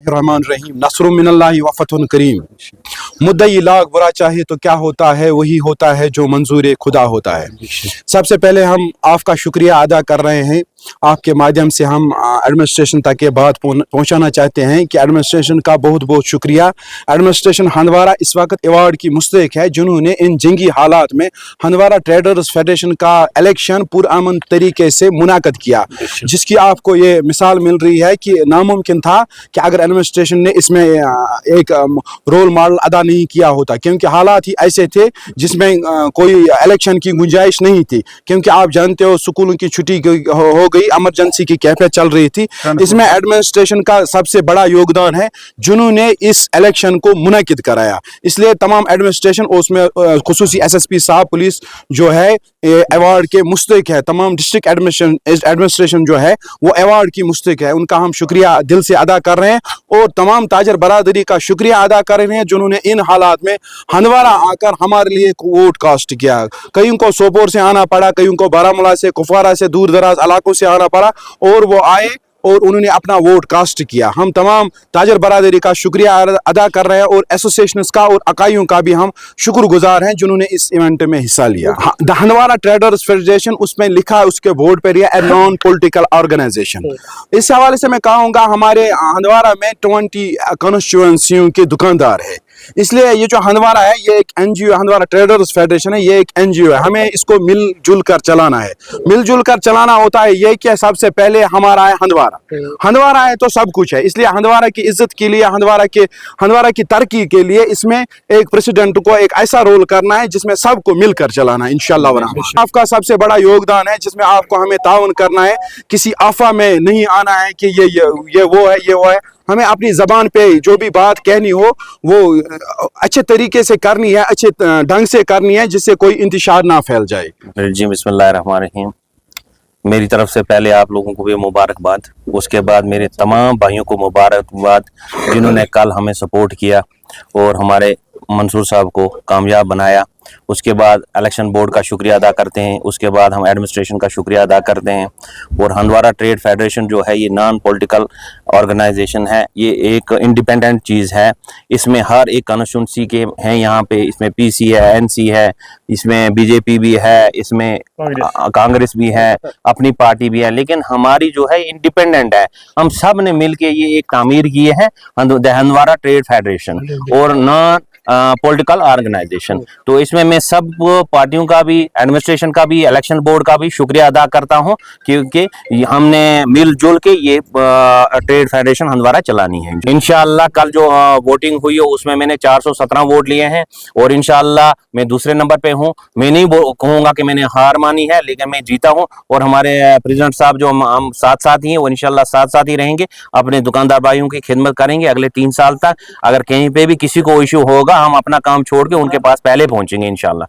रहमान रहीम नसरुम मिनल्लाहि व फतहुन करीम। मुद्दई लाख बुरा चाहे तो क्या होता है, वही होता है जो मंजूर खुदा होता है। सबसे पहले हम आपका शुक्रिया अदा कर रहे हैं। आपके माध्यम से हम एडमिनिस्ट्रेशन तक ये बात पहुंचाना चाहते हैं कि एडमिनिस्ट्रेशन का बहुत बहुत शुक्रिया। एडमिनिस्ट्रेशन हंदवारा इस वक्त अवार्ड की मुस्तहिक है, जिन्होंने इन जंगी हालात में हंदवारा ट्रेडर्स फेडरेशन का इलेक्शन पुरअमन तरीके से मुनाकद किया, जिसकी आपको ये मिसाल मिल रही है कि नामुमकिन था कि अगर एडमिनिस्ट्रेशन ने इसमें एक रोल मॉडल अदा नहीं किया होता, क्योंकि हालात ही ऐसे थे जिसमें कोई इलेक्शन की गुंजाइश नहीं थी। क्योंकि आप जानते हो स्कूलों की छुट्टी हो गई, इमरजेंसी की कैफियत चल रही थी। इसमें एडमिनिस्ट्रेशन का सबसे बड़ा योगदान है, जिन्होंने इस इलेक्शन को मुनक्किद कराया। इसलिए तमाम एडमिनिस्ट्रेशन उसमें खुसूसी SSP साहब पुलिस जो है अवार्ड के मुस्तहिक है। तमाम डिस्ट्रिक्ट एडमिनिस्ट्रेशन जो है वो अवार्ड की मुस्तहिक है। उनका हम शुक्रिया दिल से अदा कर रहे हैं और तमाम ताजर बरादरी का शुक्रिया अदा कर रहे हैं, जिन्होंने इन हालात में हंदवारा आकर हमारे लिए वोट कास्ट किया। कईयों को सोपोर से आना पड़ा, कईयों को बारामूला से, कुपवारा से, दूर दराज इलाकों से आना पड़ा और वो आए और उन्होंने अपना वोट कास्ट किया। हम तमाम ताजर बरादरी का शुक्रिया अदा कर रहे हैं और एसोसिएशंस का और अकाइयों का भी हम शुक्रगुजार हैं, जिन्होंने इस इवेंट में हिस्सा लिया। द हंदवारा ट्रेडर्स फेडरेशन, उसमें लिखा है उसके बोर्ड पर ए नॉन पॉलिटिकल ऑर्गेनाइजेशन। इस हवाले से मैं कहूँगा हमारे हंदवारा में 20 कॉन्स्टिट्यूएंसियों के दुकानदार है। इसलिए ये जो हंदवारा है ये एक NGO, हंदवारा ट्रेडर्स फेडरेशन है, ये एक NGO है। हमें इसको मिलजुल कर चलाना है। मिलजुल कर चलाना होता है ये कि सबसे पहले हमारा है हंदवारा। हंदवारा है तो सब कुछ है। इसलिए हंदवारा की इज्जत के लिए, हंदवारा की तरक्की के लिए इसमें एक प्रेसिडेंट को एक ऐसा रोल करना है जिसमें सबको मिलकर चलाना है इंशाअल्लाह। आपका सबसे बड़ा योगदान है जिसमें आपको हमें ताउन करना है। किसी आफा में नहीं आना है कि ये वो है, ये वो है। हमें अपनी ज़बान पे जो भी बात कहनी हो वो अच्छे तरीके से करनी है, अच्छे ढंग से करनी है, जिससे कोई इंतशार ना फैल जाए। जी बिस्मिल्लाहिर्रहमानिर्रहीम। मेरी तरफ से पहले आप लोगों को भी मुबारकबाद, उसके बाद मेरे तमाम भाइयों को मुबारकबाद जिन्होंने कल हमें सपोर्ट किया और हमारे मंसूर साहब को कामयाब बनाया। उसके बाद इलेक्शन बोर्ड का शुक्रिया अदा करते हैं, उसके बाद हम एडमिनिस्ट्रेशन का शुक्रिया अदा करते हैं। और हंदवारा ट्रेड फेडरेशन जो है ये नॉन पॉलिटिकल ऑर्गेनाइजेशन है, ये एक इंडिपेंडेंट चीज़ है। इसमें हर एक कॉन्स्टिट्यूंसी के हैं यहाँ पे, इसमें PC है, NC है, इसमें BJP भी है, इसमें कांग्रेस भी है, अपनी पार्टी भी है, लेकिन हमारी जो है इंडिपेंडेंट है। हम सब ने मिल के ये एक तामीर किए हैं हंदवारा ट्रेड फेडरेशन और नॉन पॉलिटिकल ऑर्गेनाइजेशन। तो इसमें मैं सब पार्टियों का भी, एडमिनिस्ट्रेशन का भी, इलेक्शन बोर्ड का भी शुक्रिया अदा करता हूं, क्योंकि हमने मिलजुल के ये ट्रेड फेडरेशन हंदवारा चलानी है। इंशाअल्लाह कल जो वोटिंग हुई है उसमें मैंने 417 वोट लिए हैं और इंशाअल्लाह मैं दूसरे नंबर पे हूं। मैं नहीं कहूँगा कि मैंने हार मानी है, लेकिन मैं जीता हूँ। और हमारे प्रेसिडेंट साहब जो हम साथ ही हैं वो इंशाअल्लाह साथ ही रहेंगे, अपने दुकानदार भाइयों की खिदमत करेंगे अगले 3 साल तक। अगर कहीं पे भी किसी को इशू होगा हम अपना काम छोड़ के उनके पास पहले पहुंचेंगे इंशाल्लाह।